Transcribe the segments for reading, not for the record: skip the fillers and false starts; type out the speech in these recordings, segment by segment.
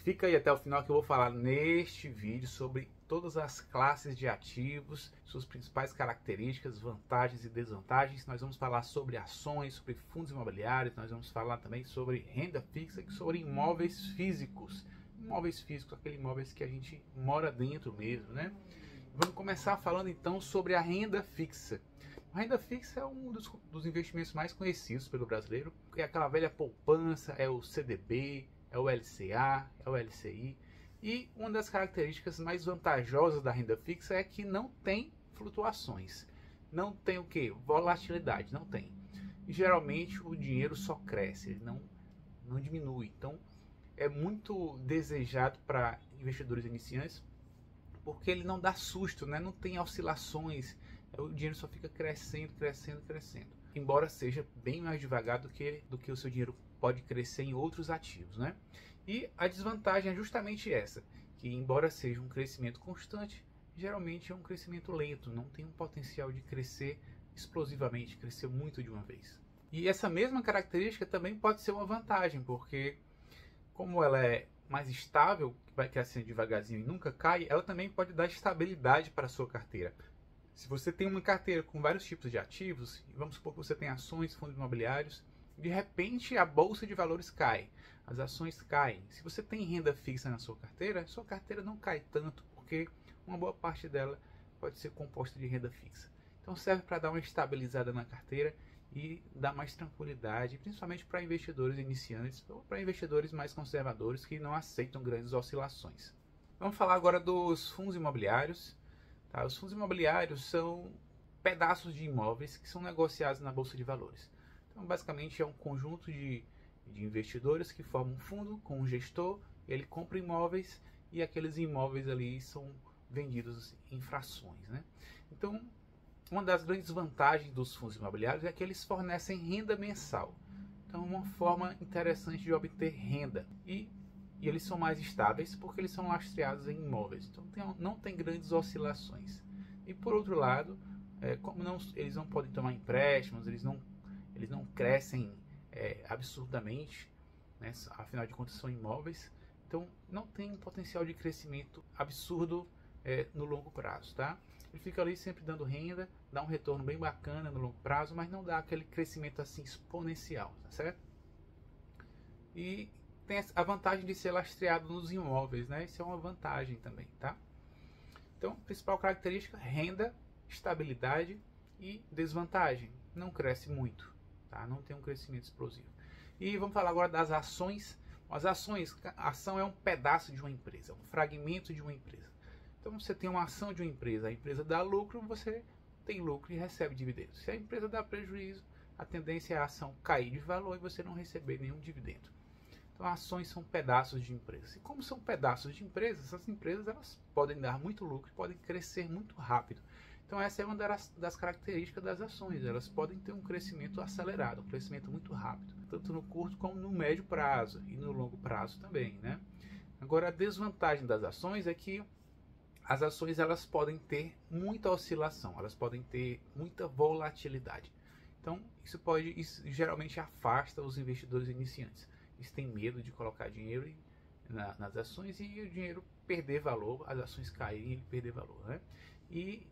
Fica aí até o final que eu vou falar neste vídeo sobre todas as classes de ativos, suas principais características, vantagens e desvantagens. Nós vamos falar sobre ações, sobre fundos imobiliários, nós vamos falar também sobre renda fixa e sobre imóveis físicos. Imóveis físicos, aqueles imóveis que a gente mora dentro mesmo, né? Vamos começar falando então sobre a renda fixa. A renda fixa é um dos investimentos mais conhecidos pelo brasileiro. É aquela velha poupança, é o CDB, é o LCA, é o LCI. E uma das características mais vantajosas da renda fixa é que não tem flutuações. Não tem o que? Volatilidade, não tem. E geralmente o dinheiro só cresce, ele não diminui. Então é muito desejado para investidores iniciantes porque ele não dá susto, né? Não tem oscilações, o dinheiro só fica crescendo, crescendo, crescendo. Embora seja bem mais devagar do que o seu dinheiro pode crescer em outros ativos, né? E a desvantagem é justamente essa, que embora seja um crescimento constante, geralmente é um crescimento lento, não tem um potencial de crescer explosivamente, crescer muito de uma vez. E essa mesma característica também pode ser uma vantagem, porque como ela é mais estável, que vai crescendo devagarzinho e nunca cai, ela também pode dar estabilidade para a sua carteira. Se você tem uma carteira com vários tipos de ativos, vamos supor que você tem ações, fundos imobiliários, de repente a bolsa de valores cai, as ações caem. Se você tem renda fixa na sua carteira não cai tanto, porque uma boa parte dela pode ser composta de renda fixa. Então serve para dar uma estabilizada na carteira e dar mais tranquilidade, principalmente para investidores iniciantes ou para investidores mais conservadores que não aceitam grandes oscilações. Vamos falar agora dos fundos imobiliários. Tá? Os fundos imobiliários são pedaços de imóveis que são negociados na bolsa de valores. Então, basicamente, é um conjunto de investidores que formam um fundo com um gestor, ele compra imóveis e aqueles imóveis ali são vendidos em frações, né? Então, uma das grandes vantagens dos fundos imobiliários é que eles fornecem renda mensal. Então, uma forma interessante de obter renda. E eles são mais estáveis porque eles são lastreados em imóveis. Então, não tem grandes oscilações. E, por outro lado, como eles não podem tomar empréstimos, eles não crescem absurdamente, né? Afinal de contas são imóveis, então não tem um potencial de crescimento absurdo no longo prazo, tá? Ele fica ali sempre dando renda, dá um retorno bem bacana no longo prazo, mas não dá aquele crescimento assim exponencial, tá certo? E tem a vantagem de ser lastreado nos imóveis, né? Isso é uma vantagem também, tá? Então, principal característica, renda, estabilidade e desvantagem, não cresce muito. Tá? Não tem um crescimento explosivo. E vamos falar agora das ações. As ações, a ação é um pedaço de uma empresa, um fragmento de uma empresa. Então você tem uma ação de uma empresa, a empresa dá lucro, você tem lucro e recebe dividendos. Se a empresa dá prejuízo, a tendência é a ação cair de valor e você não receber nenhum dividendo. Então ações são pedaços de empresas. E como são pedaços de empresas, essas empresas elas podem dar muito lucro, podem crescer muito rápido. Então essa é uma das características das ações, elas podem ter um crescimento acelerado, um crescimento muito rápido, tanto no curto como no médio prazo e no longo prazo também, né? Agora a desvantagem das ações é que as ações elas podem ter muita oscilação, elas podem ter muita volatilidade. Então isso geralmente afasta os investidores iniciantes. Eles têm medo de colocar dinheiro nas ações e o dinheiro perder valor, as ações caírem e ele perder valor, né? E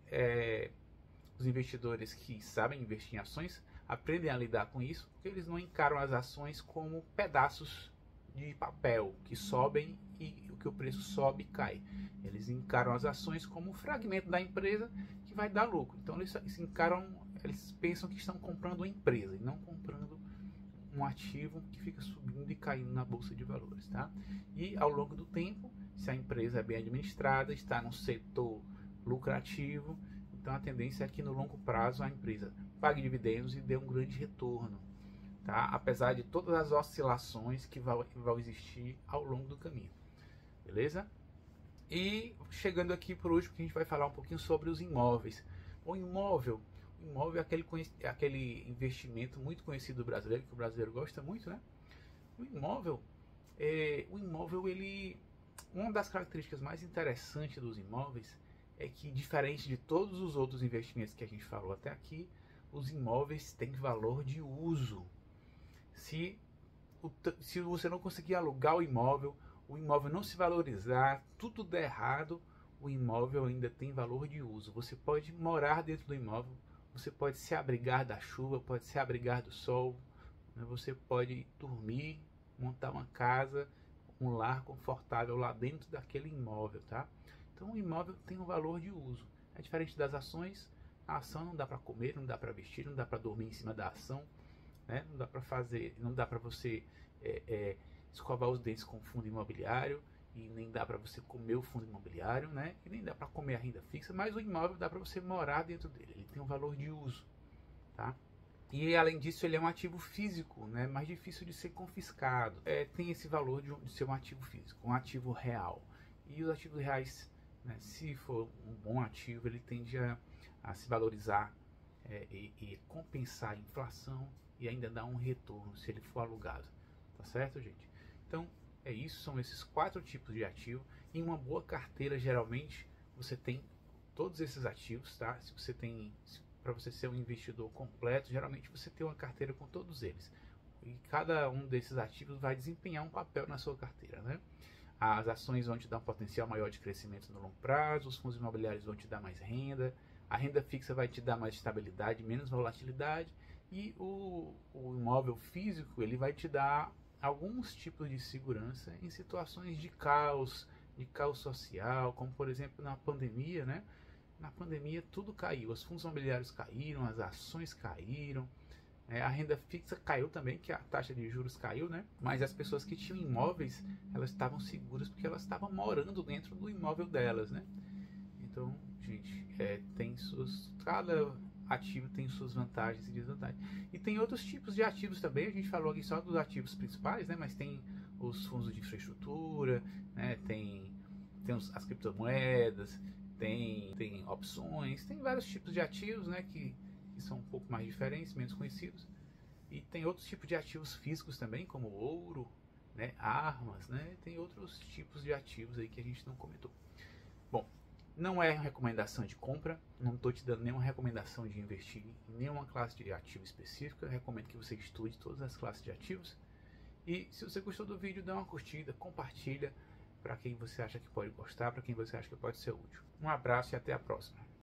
os investidores que sabem investir em ações aprendem a lidar com isso, porque eles não encaram as ações como pedaços de papel que sobem e o que o preço sobe e cai. Eles encaram as ações como um fragmento da empresa que vai dar lucro. Então eles pensam que estão comprando uma empresa e não comprando um ativo que fica subindo e caindo na bolsa de valores, tá? E ao longo do tempo, se a empresa é bem administrada, está num setor lucrativo, então a tendência é que no longo prazo a empresa pague dividendos e dê um grande retorno, tá? Apesar de todas as oscilações que vão existir ao longo do caminho, beleza? E chegando aqui por último, que a gente vai falar um pouquinho sobre os imóveis. O imóvel é aquele investimento muito conhecido do brasileiro, que o brasileiro gosta muito, né? O imóvel, uma das características mais interessantes dos imóveis é que, diferente de todos os outros investimentos que a gente falou até aqui, os imóveis têm valor de uso. Se você não conseguir alugar o imóvel, o imóvel não se valorizar, tudo der errado, o imóvel ainda tem valor de uso. Você pode morar dentro do imóvel, você pode se abrigar da chuva, pode se abrigar do sol, né? Você pode dormir, montar uma casa, um lar confortável lá dentro daquele imóvel, tá? Então o imóvel tem um valor de uso. É diferente das ações. A ação não dá para comer, não dá para vestir, não dá para dormir em cima da ação, né? Não dá para fazer, não dá para você escovar os dentes com fundo imobiliário, e nem dá para você comer o fundo imobiliário, né? E nem dá para comer a renda fixa, mas o imóvel dá para você morar dentro dele. Ele tem um valor de uso, tá? E além disso, ele é um ativo físico, né? Mais difícil de ser confiscado. Tem esse valor de ser um ativo físico, um ativo real. E os ativos reais, né, se for um bom ativo, ele tende a se valorizar e compensar a inflação e ainda dar um retorno se ele for alugado. Tá certo, gente? Então, é isso, são esses 4 tipos de ativo. Em uma boa carteira, geralmente, você tem todos esses ativos, tá? Se você tem, para você ser um investidor completo, geralmente você tem uma carteira com todos eles. E cada um desses ativos vai desempenhar um papel na sua carteira, né? As ações vão te dar um potencial maior de crescimento no longo prazo, os fundos imobiliários vão te dar mais renda, a renda fixa vai te dar mais estabilidade, menos volatilidade, e o imóvel físico, ele vai te dar alguns tipos de segurança em situações de caos social, como por exemplo na pandemia, né? Na pandemia tudo caiu, os fundos imobiliários caíram, as ações caíram, a renda fixa caiu também, que a taxa de juros caiu, né? Mas as pessoas que tinham imóveis, elas estavam seguras porque elas estavam morando dentro do imóvel delas, né? Então, gente, cada ativo tem suas vantagens e desvantagens. E tem outros tipos de ativos também. A gente falou aqui só dos ativos principais, né? Mas tem os fundos de infraestrutura, né? Tem as criptomoedas, tem opções, tem vários tipos de ativos, né? Que são um pouco mais diferentes, menos conhecidos. E tem outros tipos de ativos físicos também, como ouro, né? Armas, né? Tem outros tipos de ativos aí que a gente não comentou. Bom, não é recomendação de compra, não estou te dando nenhuma recomendação de investir em nenhuma classe de ativo específica. Eu recomendo que você estude todas as classes de ativos. E se você gostou do vídeo, dá uma curtida, compartilha para quem você acha que pode gostar, para quem você acha que pode ser útil. Um abraço e até a próxima.